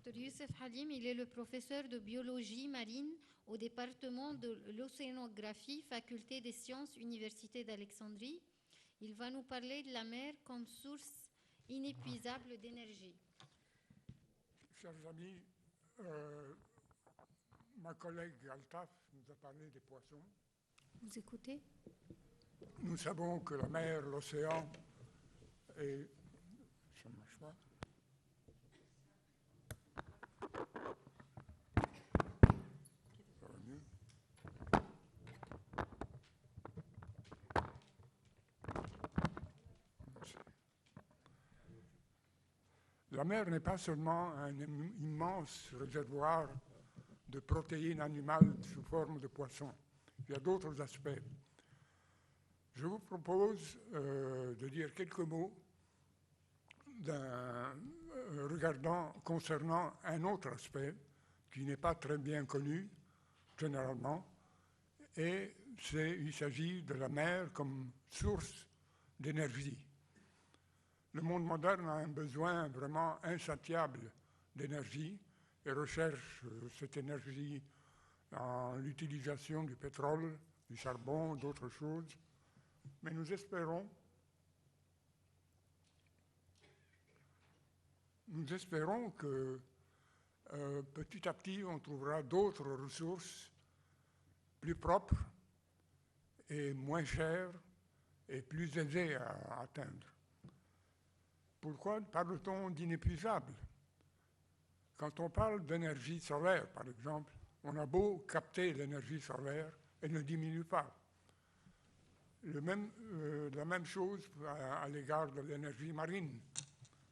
Dr Youssef Halim, il est le professeur de biologie marine au département de l'océanographie, faculté des sciences, Université d'Alexandrie. Il va nous parler de la mer comme source inépuisable d'énergie. Chers amis, ma collègue Altaf nous a parlé des poissons. Vous écoutez? Nous savons que la mer, l'océan et... Ça ne marche pas. Ça va mieux. La mer n'est pas seulement un immense réservoir de protéines animales sous forme de poissons. Il y a d'autres aspects. Je vous propose de dire quelques mots concernant un autre aspect qui n'est pas très bien connu généralement, et il s'agit de la mer comme source d'énergie. Le monde moderne a un besoin vraiment insatiable d'énergie et recherche cette énergie dans l'utilisation du pétrole, du charbon, d'autres choses. Mais nous espérons que petit à petit, on trouvera d'autres ressources plus propres et moins chères et plus aisées à atteindre. Pourquoi parle-t-on d'inépuisable? Quand on parle d'énergie solaire, par exemple, on a beau capter l'énergie solaire, elle ne diminue pas. La même chose à l'égard de l'énergie marine,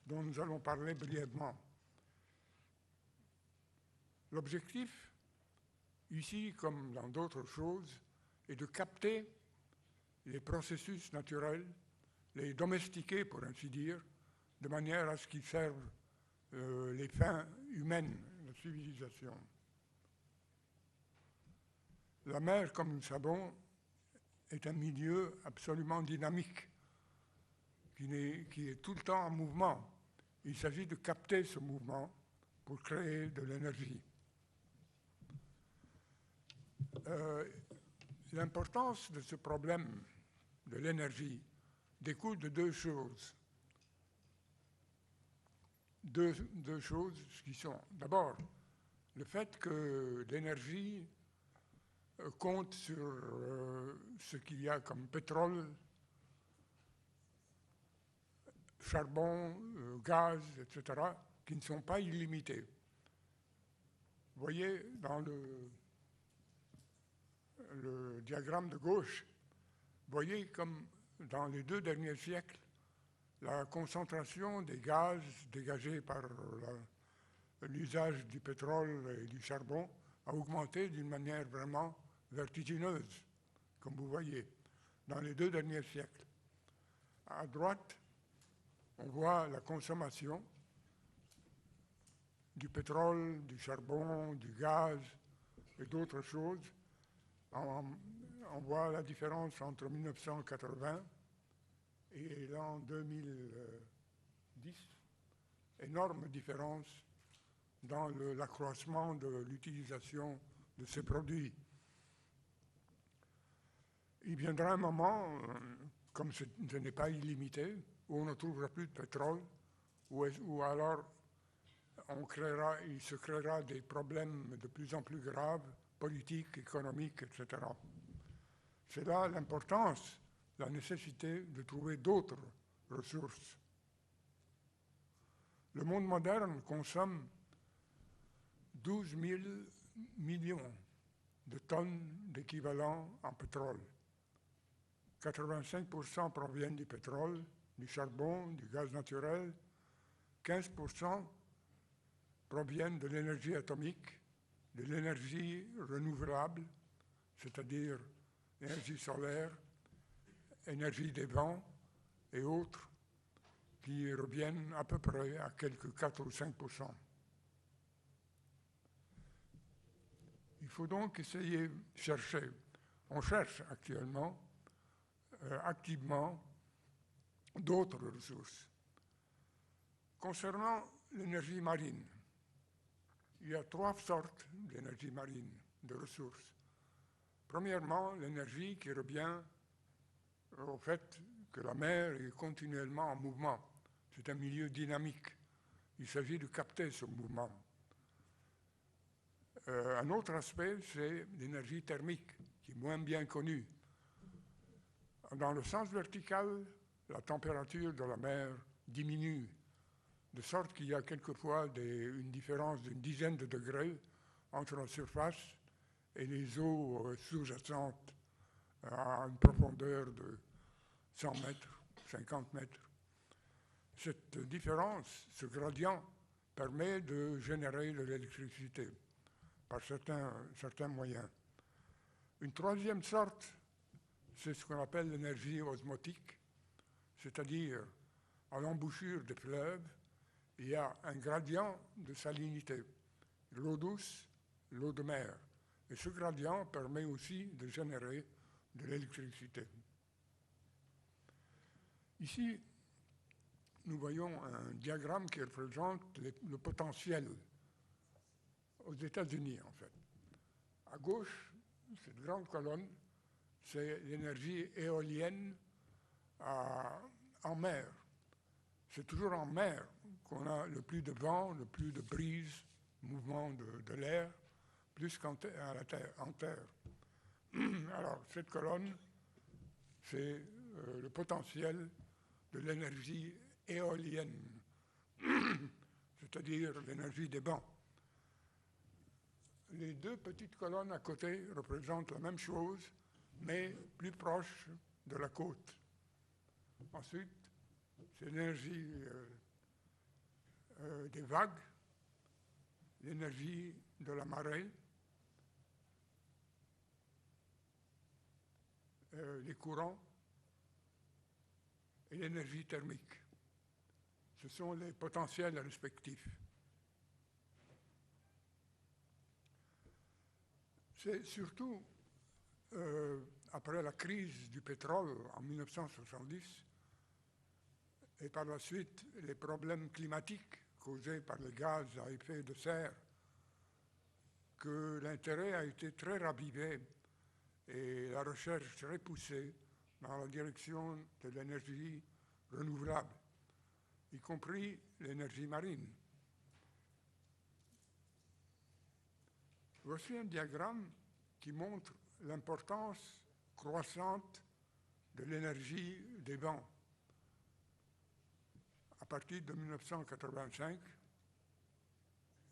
dont nous allons parler brièvement. L'objectif, ici comme dans d'autres choses, est de capter les processus naturels, les domestiquer, pour ainsi dire, de manière à ce qu'ils servent les fins humaines, la civilisation. La mer, comme nous savons, est un milieu absolument dynamique, qui est tout le temps en mouvement. Il s'agit de capter ce mouvement pour créer de l'énergie. L'importance de ce problème de l'énergie découle de deux choses. Deux choses qui sont, d'abord, le fait que l'énergie compte sur ce qu'il y a comme pétrole, charbon, gaz, etc., qui ne sont pas illimités. Vous voyez dans le diagramme de gauche, vous voyez comme dans les 2 derniers siècles, la concentration des gaz dégagés par l'usage du pétrole et du charbon a augmenté d'une manière vraiment vertigineuse, comme vous voyez, dans les 2 derniers siècles. À droite, on voit la consommation du pétrole, du charbon, du gaz et d'autres choses. On voit la différence entre 1980 et l'an 2010, énorme différence dans l'accroissement de l'utilisation de ces produits. Il viendra un moment, comme ce n'est pas illimité, où on ne trouvera plus de pétrole, ou alors il se créera des problèmes de plus en plus graves, politiques, économiques, etc. C'est là l'importance, la nécessité de trouver d'autres ressources. Le monde moderne consomme 12 000 millions de tonnes d'équivalent en pétrole. 85% proviennent du pétrole, du charbon, du gaz naturel. 15% proviennent de l'énergie atomique, de l'énergie renouvelable, c'est-à-dire l'énergie solaire, énergie des vents et autres, qui reviennent à peu près à quelques 4 ou 5%. Il faut donc essayer de chercher. On cherche actuellement, activement, d'autres ressources. Concernant l'énergie marine, Il y a trois sortes d'énergie marine, de ressources. Premièrement, l'énergie qui revient au fait que la mer est continuellement en mouvement. C'est un milieu dynamique. Il s'agit de capter ce mouvement. Un autre aspect, c'est l'énergie thermique, qui est moins bien connue. Dans le sens vertical, la température de la mer diminue, de sorte qu'il y a quelquefois une différence d'une dizaine de degrés entre la surface et les eaux sous-jacentes à une profondeur de 100 mètres, 50 mètres. Cette différence, ce gradient, permet de générer de l'électricité par certains moyens. Une troisième sorte, c'est ce qu'on appelle l'énergie osmotique, c'est-à-dire à l'embouchure des fleuves, il y a un gradient de salinité, l'eau douce, l'eau de mer. Et ce gradient permet aussi de générer de l'électricité. Ici, nous voyons un diagramme qui représente le potentiel aux États-Unis, en fait. À gauche, cette grande colonne, c'est l'énergie éolienne en mer. C'est toujours en mer qu'on a le plus de vent, le plus de brise, mouvement de l'air, plus qu'en terre. Alors, cette colonne, c'est le potentiel de l'énergie éolienne, c'est-à-dire l'énergie des vents. Les deux petites colonnes à côté représentent la même chose, mais plus proche de la côte. Ensuite, c'est l'énergie des vagues, l'énergie de la marée, les courants et l'énergie thermique. Ce sont les potentiels respectifs. C'est surtout après la crise du pétrole en 1970 et par la suite les problèmes climatiques causés par les gaz à effet de serre que l'intérêt a été très ravivé et la recherche très poussée dans la direction de l'énergie renouvelable, y compris l'énergie marine. Voici un diagramme qui montre l'importance croissante de l'énergie des vents. À partir de 1985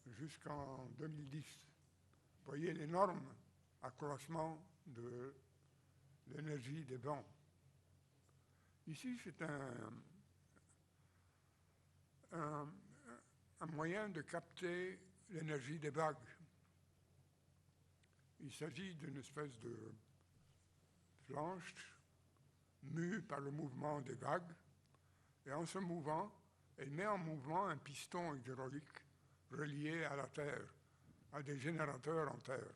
jusqu'en 2010. Vous voyez l'énorme accroissement de l'énergie des vents. Ici, c'est un moyen de capter l'énergie des vagues. Il s'agit d'une espèce de planche mue par le mouvement des vagues, et en se mouvant, elle met en mouvement un piston hydraulique relié à la terre, à des générateurs en terre.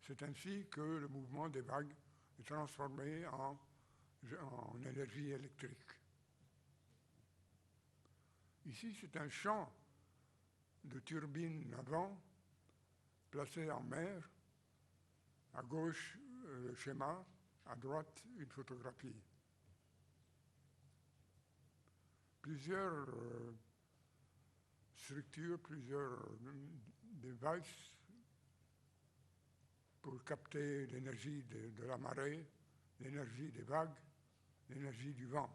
C'est ainsi que le mouvement des vagues est transformé en énergie électrique. Ici, c'est un champ de turbines à vent placé en mer. À gauche, le schéma, à droite, une photographie. Plusieurs structures, plusieurs devices pour capter l'énergie de la marée, l'énergie des vagues, l'énergie du vent.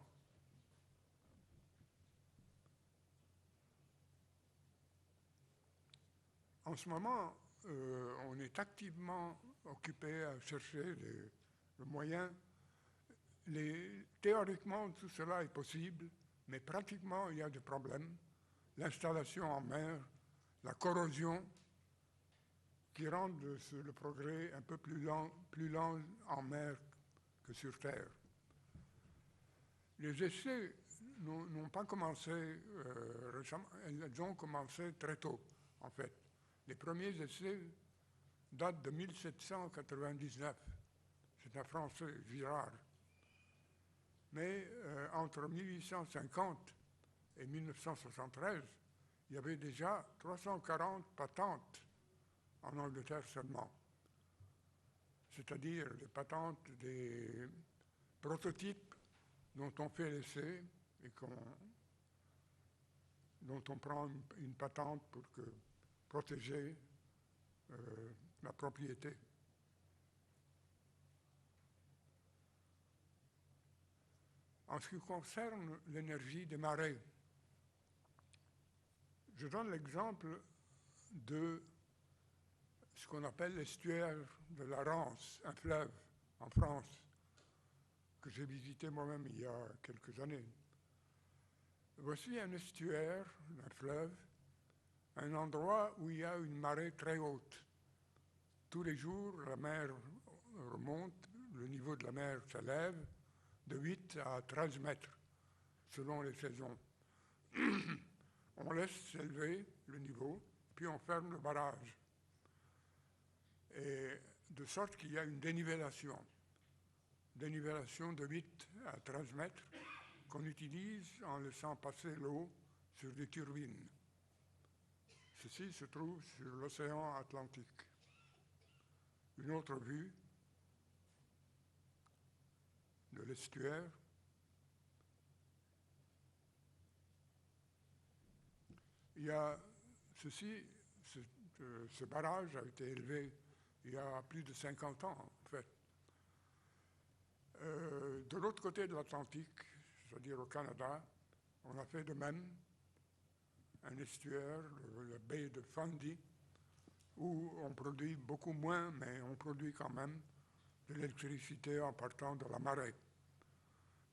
En ce moment, on est activement occupé à chercher le moyen. Théoriquement, tout cela est possible, mais pratiquement, il y a des problèmes. L'installation en mer, la corrosion, qui rendent le progrès un peu plus lent en mer que sur terre. Les essais n'ont pas commencé récemment, elles ont commencé très tôt, en fait. Les premiers essais datent de 1799. C'est un Français, Girard. Mais entre 1850 et 1973, il y avait déjà 340 patentes en Angleterre seulement. C'est-à-dire les patentes des prototypes dont on fait l'essai et dont on prend une patente pour protéger la propriété. En ce qui concerne l'énergie des marées, je donne l'exemple de ce qu'on appelle l'estuaire de la Rance, un fleuve en France, que j'ai visité moi-même il y a quelques années. Voici un estuaire d'un fleuve, un endroit où il y a une marée très haute. Tous les jours, la mer remonte, le niveau de la mer s'élève de 8 à 13 mètres, selon les saisons. On laisse s'élever le niveau, puis on ferme le barrage. Et de sorte qu'il y a une dénivellation de 8 à 13 mètres qu'on utilise en laissant passer l'eau sur des turbines. Ceci se trouve sur l'océan Atlantique. Une autre vue de l'estuaire. Il y a ce barrage a été élevé il y a plus de 50 ans, en fait. De l'autre côté de l'Atlantique, c'est-à-dire au Canada, on a fait de même un estuaire, la baie de Fundy, où on produit beaucoup moins, mais on produit quand même de l'électricité en partant de la marée.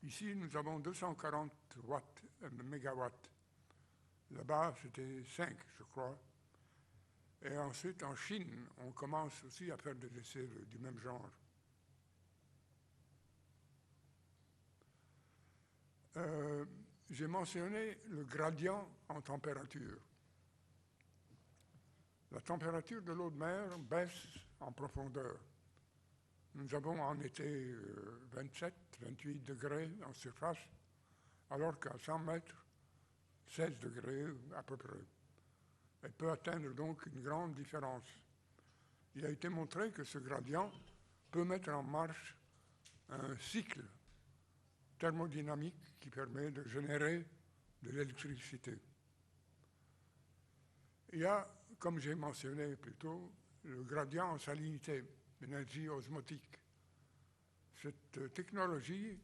Ici, nous avons 240 mégawatts. Là-bas, c'était 5, je crois. Et ensuite, en Chine, on commence aussi à faire des essais du même genre. J'ai mentionné le gradient en température. La température de l'eau de mer baisse en profondeur. Nous avons en été 27, 28 degrés en surface, alors qu'à 100 mètres, 16 degrés à peu près. Elle peut atteindre donc une grande différence. Il a été montré que ce gradient peut mettre en marche un cycle thermodynamique qui permet de générer de l'électricité. Il y a, comme j'ai mentionné plus tôt, le gradient en salinité, l'énergie osmotique. Cette technologie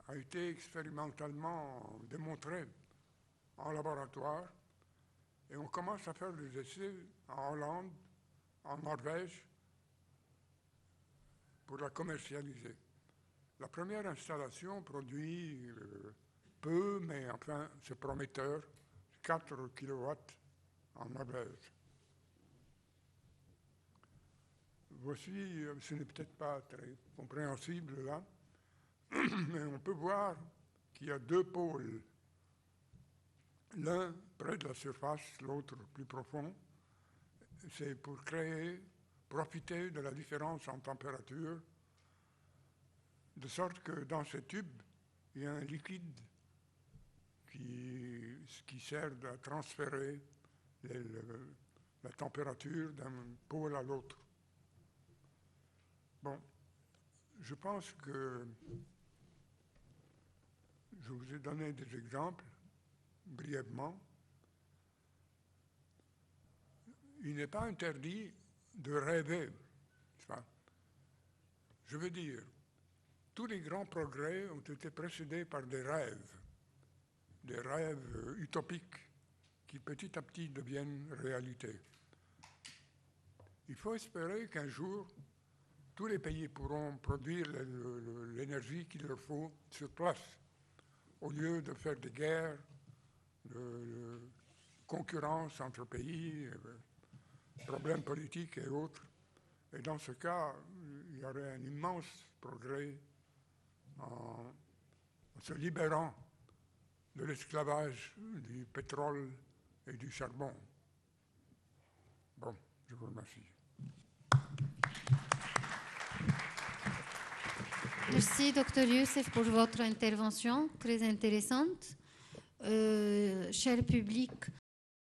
a été expérimentalement démontrée en laboratoire et on commence à faire des essais en Hollande, en Norvège, pour la commercialiser. La première installation produit peu, mais enfin c'est prometteur, 4 kW en Norvège. Voici, ce n'est peut-être pas très compréhensible là, mais on peut voir qu'il y a deux pôles, l'un près de la surface, l'autre plus profond. C'est pour profiter de la différence en température, de sorte que dans ce tube, il y a un liquide qui sert à transférer la température d'un pôle à l'autre. Bon, je pense que je vous ai donné des exemples, brièvement. Il n'est pas interdit de rêver. Je veux dire, tous les grands progrès ont été précédés par des rêves utopiques qui petit à petit deviennent réalité. Il faut espérer qu'un jour, tous les pays pourront produire l'énergie qu'il leur faut sur place, au lieu de faire des guerres, de concurrence entre pays, problèmes politiques et autres. Et dans ce cas, il y aurait un immense progrès en se libérant de l'esclavage du pétrole et du charbon. Bon, je vous remercie. Merci, Dr. Youssef, pour votre intervention très intéressante. cher public,